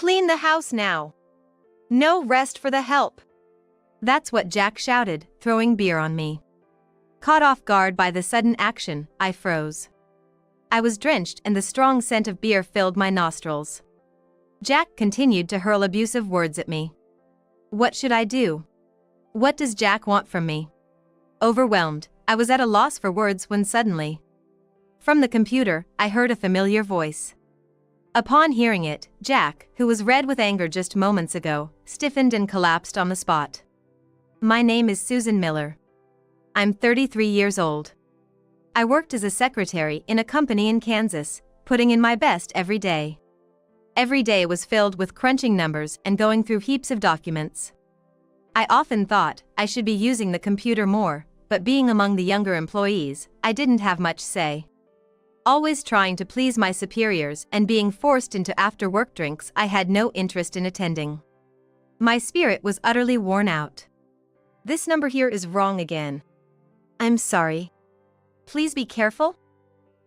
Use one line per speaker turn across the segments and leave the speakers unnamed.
Clean the house now. No rest for the help. That's what Jack shouted, throwing beer on me. Caught off guard by the sudden action, I froze. I was drenched and the strong scent of beer filled my nostrils. Jack continued to hurl abusive words at me. What should I do? What does Jack want from me? Overwhelmed, I was at a loss for words when suddenly, from the computer, I heard a familiar voice. Upon hearing it, Jack, who was red with anger just moments ago, stiffened and collapsed on the spot. My name is Susan Miller. I'm 33 years old. I worked as a secretary in a company in Kansas, putting in my best every day. Every day was filled with crunching numbers and going through heaps of documents. I often thought I should be using the computer more, but being among the younger employees, I didn't have much say. Always trying to please my superiors and being forced into after-work drinks I had no interest in attending. My spirit was utterly worn out. This number here is wrong again. I'm sorry. Please be careful.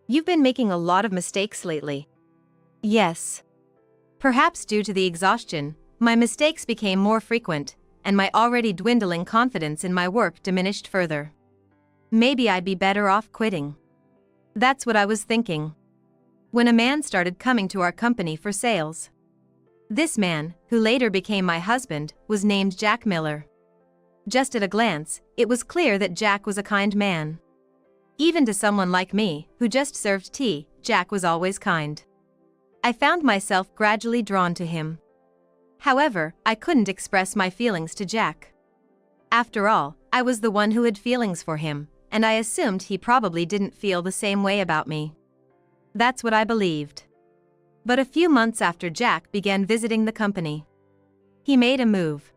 You've been making a lot of mistakes lately. Yes. Perhaps due to the exhaustion, my mistakes became more frequent, and my already dwindling confidence in my work diminished further. Maybe I'd be better off quitting. That's what I was thinking, when a man started coming to our company for sales. This man, who later became my husband, was named Jack Miller. Just at a glance, it was clear that Jack was a kind man. Even to someone like me, who just served tea, Jack was always kind. I found myself gradually drawn to him. However, I couldn't express my feelings to Jack. After all, I was the one who had feelings for him, and I assumed he probably didn't feel the same way about me. That's what I believed. But a few months after Jack began visiting the company, he made a move.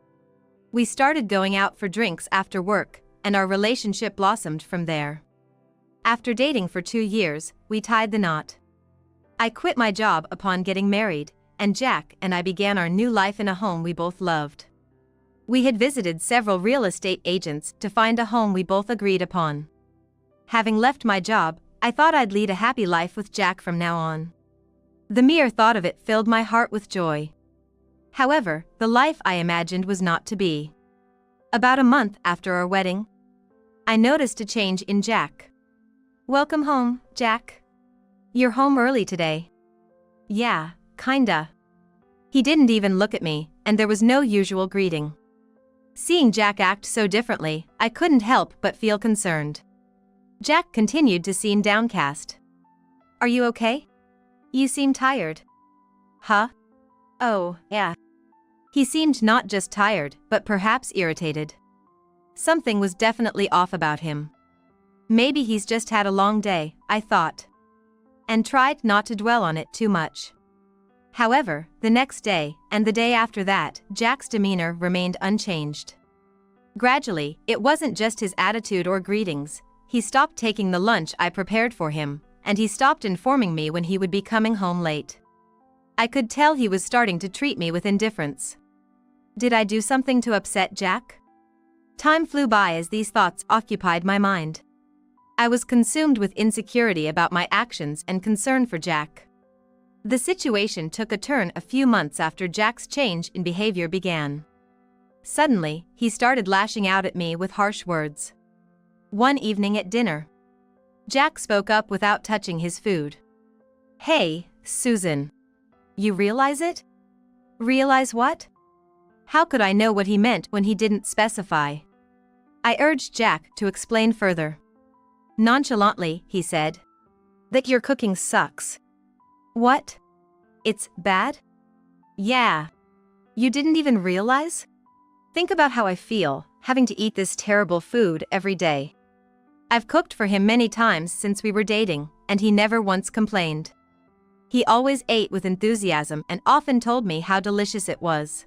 We started going out for drinks after work, and our relationship blossomed from there. After dating for 2 years, we tied the knot. I quit my job upon getting married, and Jack and I began our new life in a home we both loved. We had visited several real estate agents to find a home we both agreed upon. Having left my job, I thought I'd lead a happy life with Jack from now on. The mere thought of it filled my heart with joy. However, the life I imagined was not to be. About a month after our wedding, I noticed a change in Jack. Welcome home, Jack. You're home early today. Yeah, kinda. He didn't even look at me, and there was no usual greeting. Seeing Jack act so differently, I couldn't help but feel concerned. Jack continued to seem downcast. Are you okay? You seem tired. Huh? Oh, yeah. He seemed not just tired, but perhaps irritated. Something was definitely off about him. Maybe he's just had a long day, I thought, and tried not to dwell on it too much. However, the next day, and the day after that, Jack's demeanor remained unchanged. Gradually, it wasn't just his attitude or greetings. He stopped taking the lunch I prepared for him, and he stopped informing me when he would be coming home late. I could tell he was starting to treat me with indifference. Did I do something to upset Jack? Time flew by as these thoughts occupied my mind. I was consumed with insecurity about my actions and concern for Jack. The situation took a turn a few months after Jack's change in behavior began. Suddenly, he started lashing out at me with harsh words. One evening at dinner, Jack spoke up without touching his food. Hey, Susan. You realize it? Realize what? How could I know what he meant when he didn't specify? I urged Jack to explain further. Nonchalantly, he said, that your cooking sucks. What? It's bad? Yeah. You didn't even realize? Think about how I feel, having to eat this terrible food every day. I've cooked for him many times since we were dating, and he never once complained. He always ate with enthusiasm and often told me how delicious it was.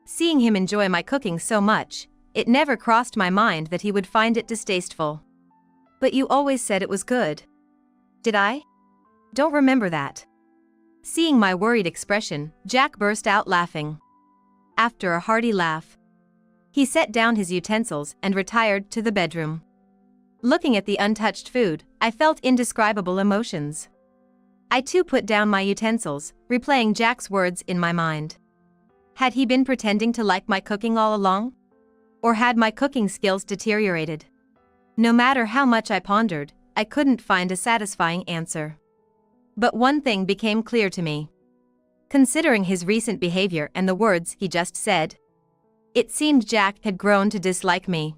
Seeing him enjoy my cooking so much, it never crossed my mind that he would find it distasteful. But you always said it was good. Did I? Don't remember that. Seeing my worried expression, Jack burst out laughing. After a hearty laugh, he set down his utensils and retired to the bedroom. Looking at the untouched food, I felt indescribable emotions. I too put down my utensils, replaying Jack's words in my mind. Had he been pretending to like my cooking all along? Or had my cooking skills deteriorated? No matter how much I pondered, I couldn't find a satisfying answer. But one thing became clear to me. Considering his recent behavior and the words he just said, it seemed Jack had grown to dislike me.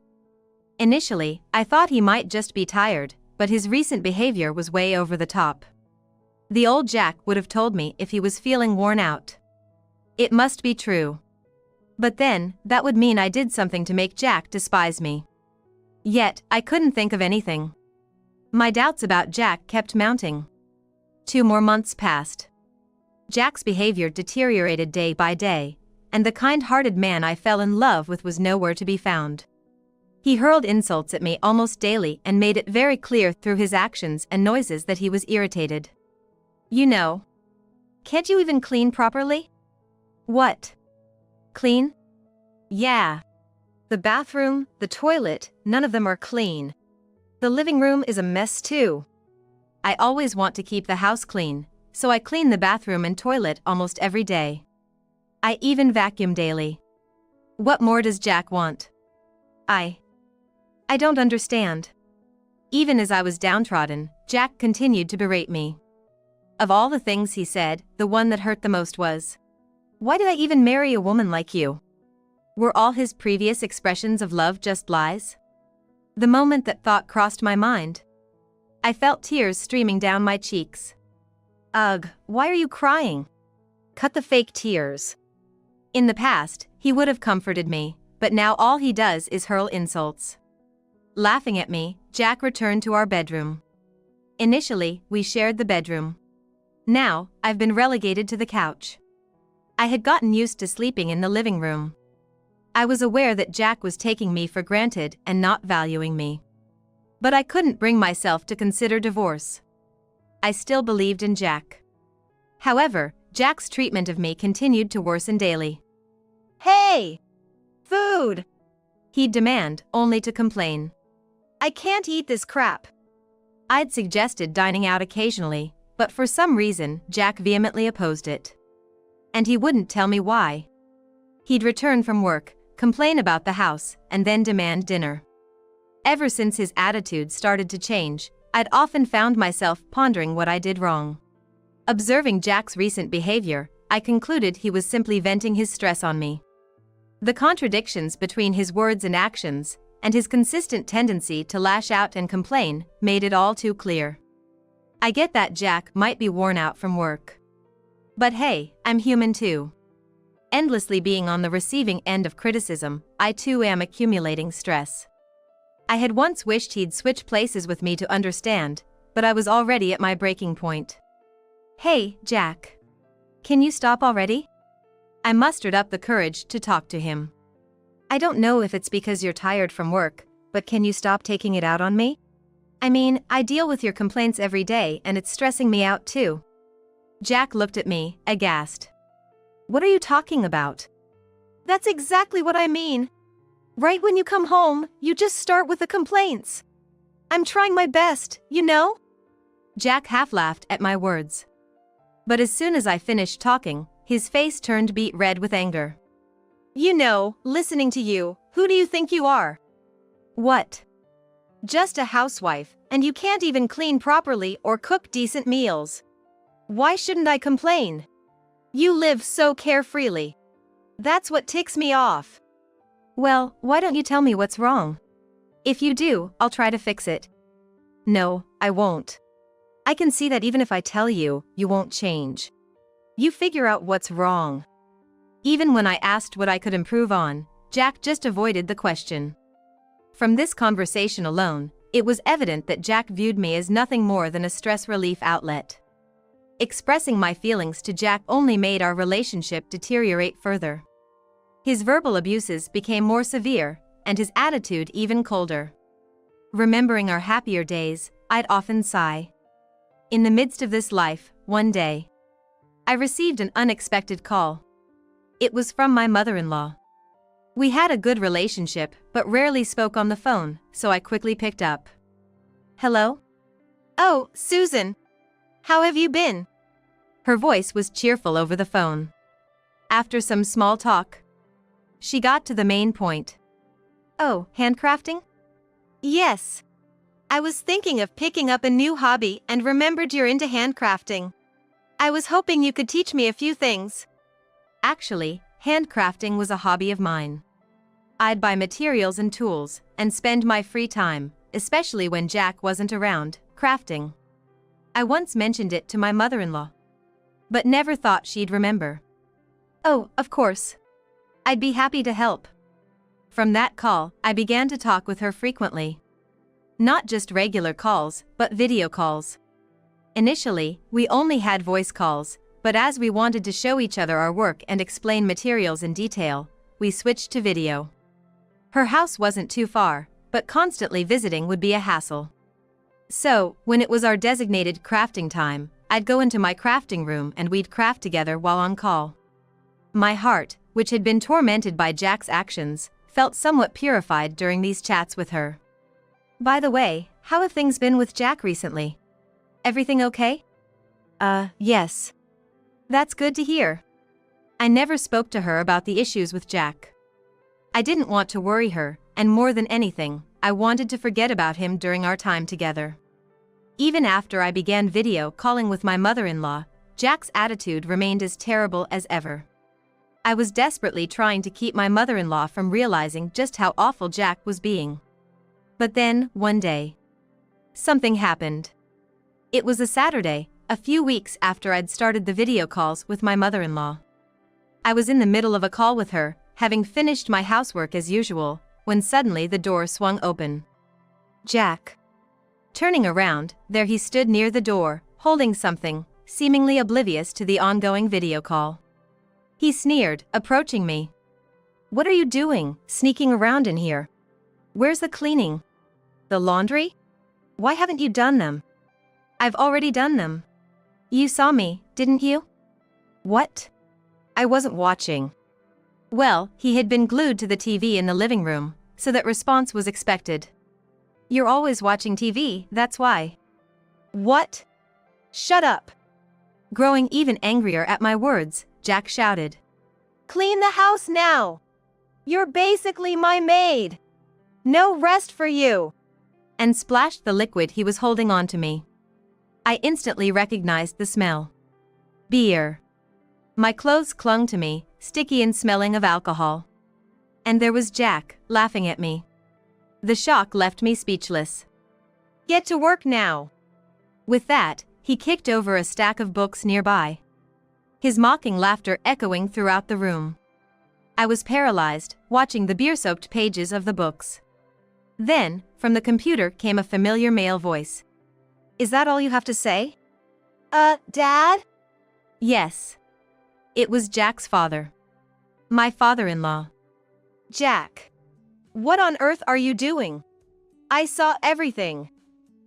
Initially, I thought he might just be tired, but his recent behavior was way over the top. The old Jack would have told me if he was feeling worn out. It must be true. But then, that would mean I did something to make Jack despise me. Yet, I couldn't think of anything. My doubts about Jack kept mounting. 2 more months passed. Jack's behavior deteriorated day by day, and the kind-hearted man I fell in love with was nowhere to be found. He hurled insults at me almost daily and made it very clear through his actions and noises that he was irritated. You know. Can't you even clean properly? What? Clean? Yeah. The bathroom, the toilet, none of them are clean. The living room is a mess too. I always want to keep the house clean, so I clean the bathroom and toilet almost every day. I even vacuum daily. What more does Jack want? I don't understand. Even as I was downtrodden, Jack continued to berate me. Of all the things he said, the one that hurt the most was, "Why did I even marry a woman like you?" Were all his previous expressions of love just lies? The moment that thought crossed my mind, I felt tears streaming down my cheeks. Ugh, why are you crying? Cut the fake tears. In the past, he would have comforted me, but now all he does is hurl insults. Laughing at me, Jack returned to our bedroom. Initially, we shared the bedroom. Now, I've been relegated to the couch. I had gotten used to sleeping in the living room. I was aware that Jack was taking me for granted and not valuing me. But I couldn't bring myself to consider divorce. I still believed in Jack. However, Jack's treatment of me continued to worsen daily. "Hey! Food!" he'd demand, only to complain. "I can't eat this crap." I'd suggested dining out occasionally, but for some reason, Jack vehemently opposed it. And he wouldn't tell me why. He'd return from work, complain about the house, and then demand dinner. Ever since his attitude started to change, I'd often found myself pondering what I did wrong. Observing Jack's recent behavior, I concluded he was simply venting his stress on me. The contradictions between his words and actions, and his consistent tendency to lash out and complain, made it all too clear. I get that Jack might be worn out from work. But hey, I'm human too. Endlessly being on the receiving end of criticism, I too am accumulating stress. I had once wished he'd switch places with me to understand, but I was already at my breaking point. "Hey, Jack. Can you stop already?" I mustered up the courage to talk to him. "I don't know if it's because you're tired from work, but can you stop taking it out on me? I mean, I deal with your complaints every day and it's stressing me out too." Jack looked at me, aghast. "What are you talking about?" "That's exactly what I mean. Right when you come home, you just start with the complaints. I'm trying my best, you know?" Jack half laughed at my words. But as soon as I finished talking, his face turned beet red with anger. "You know, listening to you, who do you think you are?" "What?" "Just a housewife, and you can't even clean properly or cook decent meals. Why shouldn't I complain? You live so carefreely. That's what ticks me off." "Well, why don't you tell me what's wrong? If you do, I'll try to fix it." "No, I won't. I can see that even if I tell you, you won't change. You figure out what's wrong." Even when I asked what I could improve on, Jack just avoided the question. From this conversation alone, it was evident that Jack viewed me as nothing more than a stress relief outlet. Expressing my feelings to Jack only made our relationship deteriorate further. His verbal abuses became more severe, and his attitude even colder. Remembering our happier days, I'd often sigh. In the midst of this life, one day, I received an unexpected call. It was from my mother-in-law. We had a good relationship, but rarely spoke on the phone, so I quickly picked up. "Hello?" "Oh, Susan. How have you been? Her voice was cheerful over the phone. After some small talk, she got to the main point. Oh, handcrafting? Yes. I was thinking of picking up a new hobby and remembered you're into handcrafting. I was hoping you could teach me a few things. Actually, handcrafting was a hobby of mine. I'd buy materials and tools and spend my free time, especially when Jack wasn't around, crafting. I once mentioned it to my mother-in-law, but never thought she'd remember. Oh, of course. I'd be happy to help. From that call, I began to talk with her frequently. Not just regular calls, but video calls. Initially, we only had voice calls, but as we wanted to show each other our work and explain materials in detail, we switched to video. Her house wasn't too far, but constantly visiting would be a hassle. So, when it was our designated crafting time, I'd go into my crafting room and we'd craft together while on call. My heart, which had been tormented by Jack's actions, felt somewhat purified during these chats with her. By the way, how have things been with Jack recently? Everything okay? Yes. That's good to hear. I never spoke to her about the issues with Jack. I didn't want to worry her, and more than anything, I wanted to forget about him during our time together. Even after I began video calling with my mother-in-law, Jack's attitude remained as terrible as ever. I was desperately trying to keep my mother-in-law from realizing just how awful Jack was being. But then, one day, something happened. It was a Saturday, a few weeks after I'd started the video calls with my mother-in-law. I was in the middle of a call with her, having finished my housework as usual, when suddenly the door swung open. Jack. Turning around, there he stood near the door, holding something, seemingly oblivious to the ongoing video call. He sneered, approaching me. What are you doing, sneaking around in here? Where's the cleaning? The laundry? Why haven't you done them? I've already done them. You saw me, didn't you? What? I wasn't watching. Well, he had been glued to the TV in the living room, so that response was expected. You're always watching TV, that's why. What? Shut up. Growing even angrier at my words, Jack shouted. Clean the house now. You're basically my maid. No rest for you. And splashed the liquid he was holding onto me. I instantly recognized the smell. Beer. My clothes clung to me, sticky and smelling of alcohol. And there was Jack, laughing at me. The shock left me speechless. Get to work now. With that, he kicked over a stack of books nearby. His mocking laughter echoing throughout the room. I was paralyzed, watching the beer-soaked pages of the books. Then, from the computer came a familiar male voice. Is that all you have to say? Dad? Yes. It was Jack's father. My father-in-law. Jack. What on earth are you doing? I saw everything.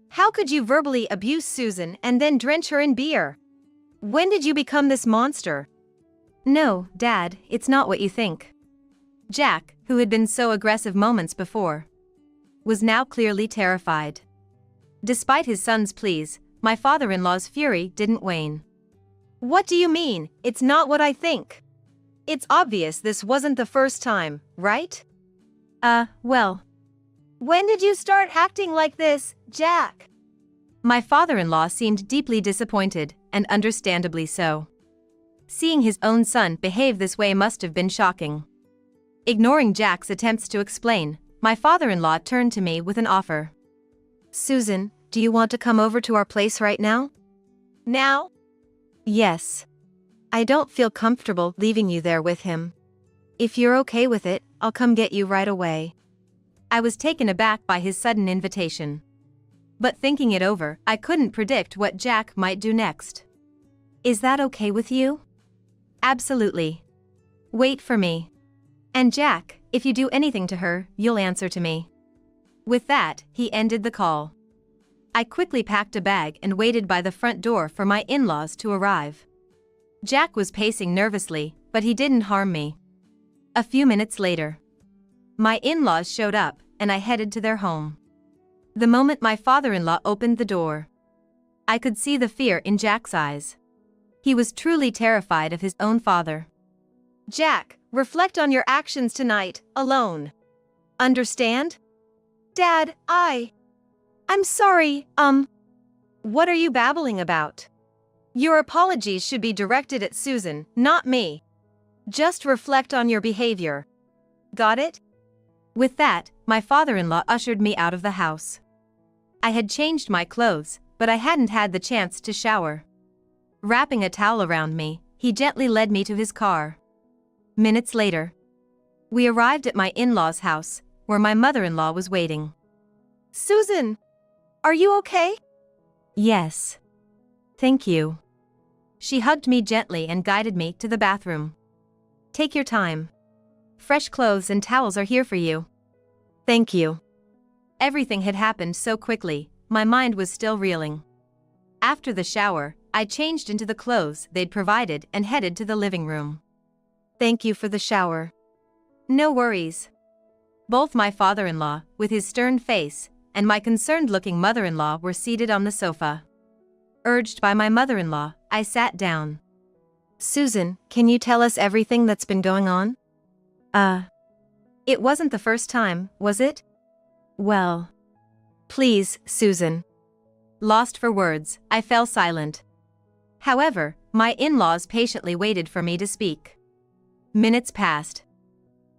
How could you verbally abuse Susan and then drench her in beer? When did you become this monster? No, Dad, it's not what you think. Jack, who had been so aggressive moments before, was now clearly terrified. Despite his son's pleas, my father-in-law's fury didn't wane. What do you mean, it's not what I think? It's obvious this wasn't the first time, right? Well. When did you start acting like this, Jack? My father-in-law seemed deeply disappointed, and understandably so. Seeing his own son behave this way must have been shocking. Ignoring Jack's attempts to explain, my father-in-law turned to me with an offer. Susan, do you want to come over to our place right now? Now? Yes. I don't feel comfortable leaving you there with him. If you're okay with it, I'll come get you right away. I was taken aback by his sudden invitation. But thinking it over, I couldn't predict what Jack might do next. Is that okay with you? Absolutely. Wait for me. And Jack, if you do anything to her, you'll answer to me. With that, he ended the call. I quickly packed a bag and waited by the front door for my in-laws to arrive. Jack was pacing nervously, but he didn't harm me. A few minutes later, my in-laws showed up, and I headed to their home. The moment my father-in-law opened the door, I could see the fear in Jack's eyes. He was truly terrified of his own father. Jack, reflect on your actions tonight, alone. Understand? Dad, I'm sorry, What are you babbling about? Your apologies should be directed at Susan, not me. Just reflect on your behavior. Got it? With that, my father-in-law ushered me out of the house. I had changed my clothes, but I hadn't had the chance to shower. Wrapping a towel around me, he gently led me to his car. Minutes later, we arrived at my in-laws' house, where my mother-in-law was waiting. Susan, are you okay? Yes. Thank you. She hugged me gently and guided me to the bathroom. Take your time. Fresh clothes and towels are here for you. Thank you. Everything had happened so quickly, my mind was still reeling. After the shower, I changed into the clothes they'd provided and headed to the living room. Thank you for the shower. No worries. Both my father-in-law, with his stern face, and my concerned-looking mother-in-law were seated on the sofa. Urged by my mother-in-law, I sat down. Susan, can you tell us everything that's been going on? It wasn't the first time, was it? Well. Please, Susan. Lost for words, I fell silent. However, my in-laws patiently waited for me to speak. Minutes passed.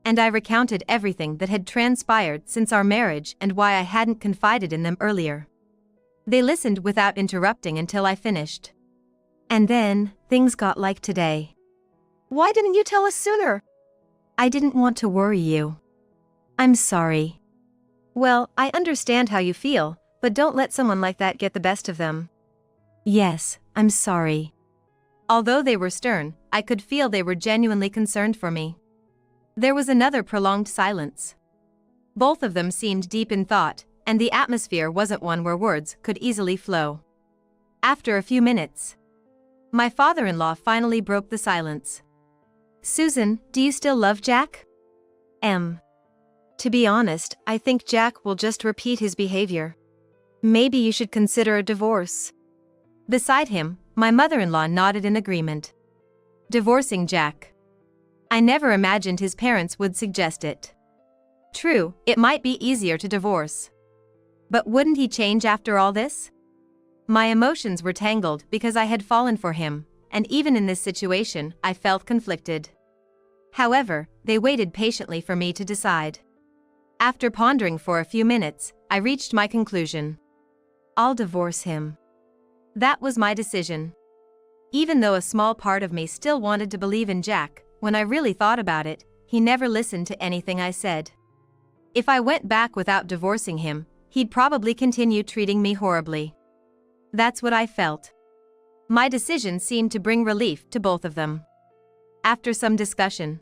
And I recounted everything that had transpired since our marriage and why I hadn't confided in them earlier. They listened without interrupting until I finished. And then, things got like today. Why didn't you tell us sooner? I didn't want to worry you. I'm sorry. Well, I understand how you feel, but don't let someone like that get the best of them. Yes, I'm sorry. Although they were stern, I could feel they were genuinely concerned for me. There was another prolonged silence. Both of them seemed deep in thought, and the atmosphere wasn't one where words could easily flow. After a few minutes, my father-in-law finally broke the silence. Susan, do you still love Jack? To be honest, I think Jack will just repeat his behavior. Maybe you should consider a divorce. Beside him, my mother-in-law nodded in agreement. Divorcing Jack. I never imagined his parents would suggest it. True, it might be easier to divorce. But wouldn't he change after all this? My emotions were tangled because I had fallen for him, and even in this situation, I felt conflicted. However, they waited patiently for me to decide. After pondering for a few minutes, I reached my conclusion. I'll divorce him. That was my decision. Even though a small part of me still wanted to believe in Jack, when I really thought about it, he never listened to anything I said. If I went back without divorcing him, he'd probably continue treating me horribly. That's what I felt. My decision seemed to bring relief to both of them. After some discussion,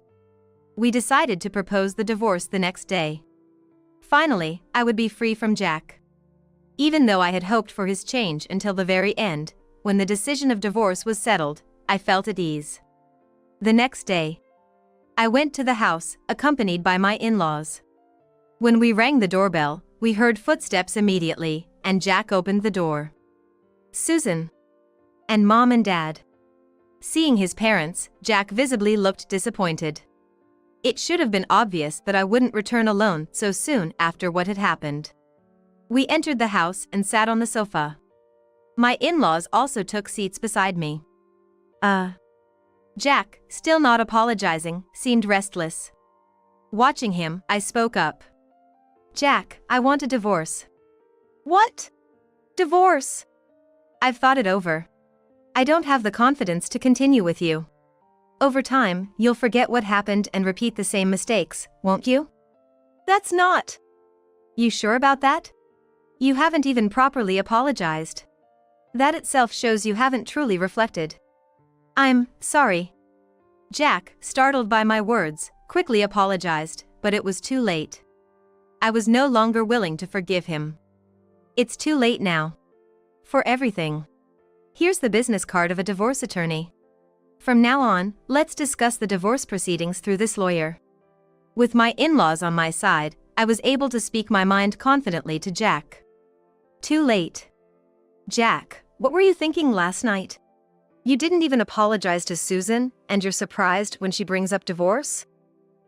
we decided to propose the divorce the next day. Finally, I would be free from Jack. Even though I had hoped for his change until the very end, when the decision of divorce was settled, I felt at ease. The next day, I went to the house, accompanied by my in-laws. When we rang the doorbell, we heard footsteps immediately, and Jack opened the door. Susan. And Mom and Dad. Seeing his parents, Jack visibly looked disappointed. It should have been obvious that I wouldn't return alone so soon after what had happened. We entered the house and sat on the sofa. My in-laws also took seats beside me. Jack, still not apologizing, seemed restless. Watching him, I spoke up. Jack, I want a divorce. What? Divorce? I've thought it over. I don't have the confidence to continue with you. Over time, you'll forget what happened and repeat the same mistakes, won't you? That's not. You sure about that? You haven't even properly apologized. That itself shows you haven't truly reflected. I'm sorry. Jack, startled by my words, quickly apologized, but it was too late. I was no longer willing to forgive him. It's too late now. For everything. Here's the business card of a divorce attorney. From now on, let's discuss the divorce proceedings through this lawyer. With my in-laws on my side, I was able to speak my mind confidently to Jack. Too late. Jack, What were you thinking last night? You didn't even apologize to Susan, and you're surprised when she brings up divorce?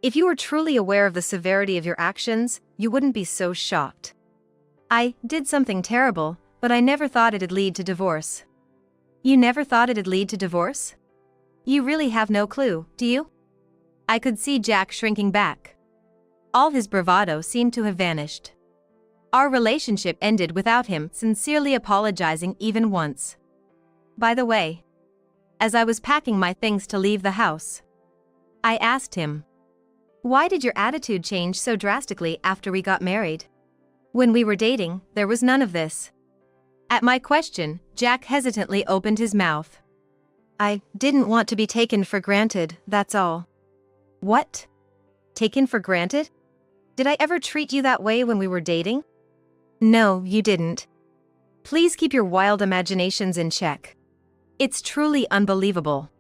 If you were truly aware of the severity of your actions, you wouldn't be so shocked. I did something terrible, but I never thought it'd lead to divorce. You never thought it'd lead to divorce? You really have no clue, do you? I could see Jack shrinking back. All his bravado seemed to have vanished. Our relationship ended without him sincerely apologizing even once. By the way, as I was packing my things to leave the house, I asked him, "Why did your attitude change so drastically after we got married? When we were dating, there was none of this." At my question, Jack hesitantly opened his mouth. "I didn't want to be taken for granted, that's all." "What? Taken for granted? Did I ever treat you that way when we were dating?" "No, you didn't. Please keep your wild imaginations in check. It's truly unbelievable."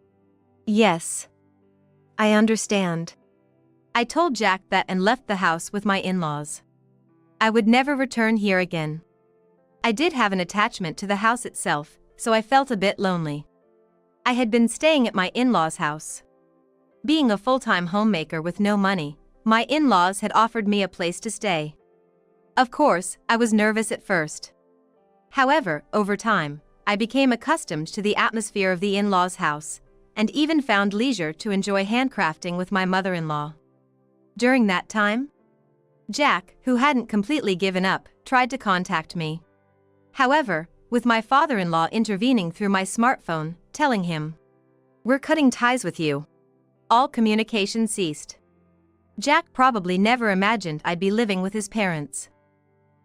"Yes. I understand." I told Jack that and left the house with my in-laws. I would never return here again. I did have an attachment to the house itself, so I felt a bit lonely. I had been staying at my in-laws' house. Being a full-time homemaker with no money, my in-laws had offered me a place to stay. Of course, I was nervous at first. However, over time, I became accustomed to the atmosphere of the in-laws' house, and even found leisure to enjoy handcrafting with my mother-in-law. During that time, Jack, who hadn't completely given up, tried to contact me. However, with my father-in-law intervening through my smartphone, telling him, "We're cutting ties with you," all communication ceased. Jack probably never imagined I'd be living with his parents.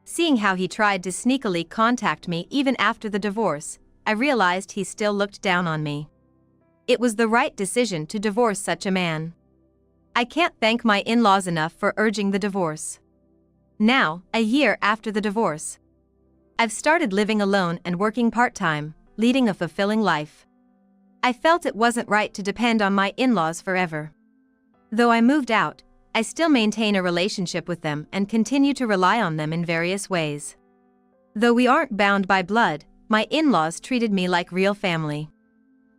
Seeing how he tried to sneakily contact me even after the divorce, I realized he still looked down on me. It was the right decision to divorce such a man. I can't thank my in-laws enough for urging the divorce. Now, a year after the divorce, I've started living alone and working part-time, leading a fulfilling life. I felt it wasn't right to depend on my in-laws forever. Though I moved out, I still maintain a relationship with them and continue to rely on them in various ways. Though we aren't bound by blood, my in-laws treated me like real family.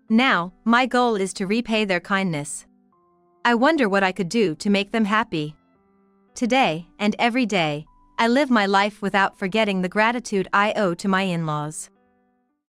Now, my goal is to repay their kindness. I wonder what I could do to make them happy. Today, and every day, I live my life without forgetting the gratitude I owe to my in-laws.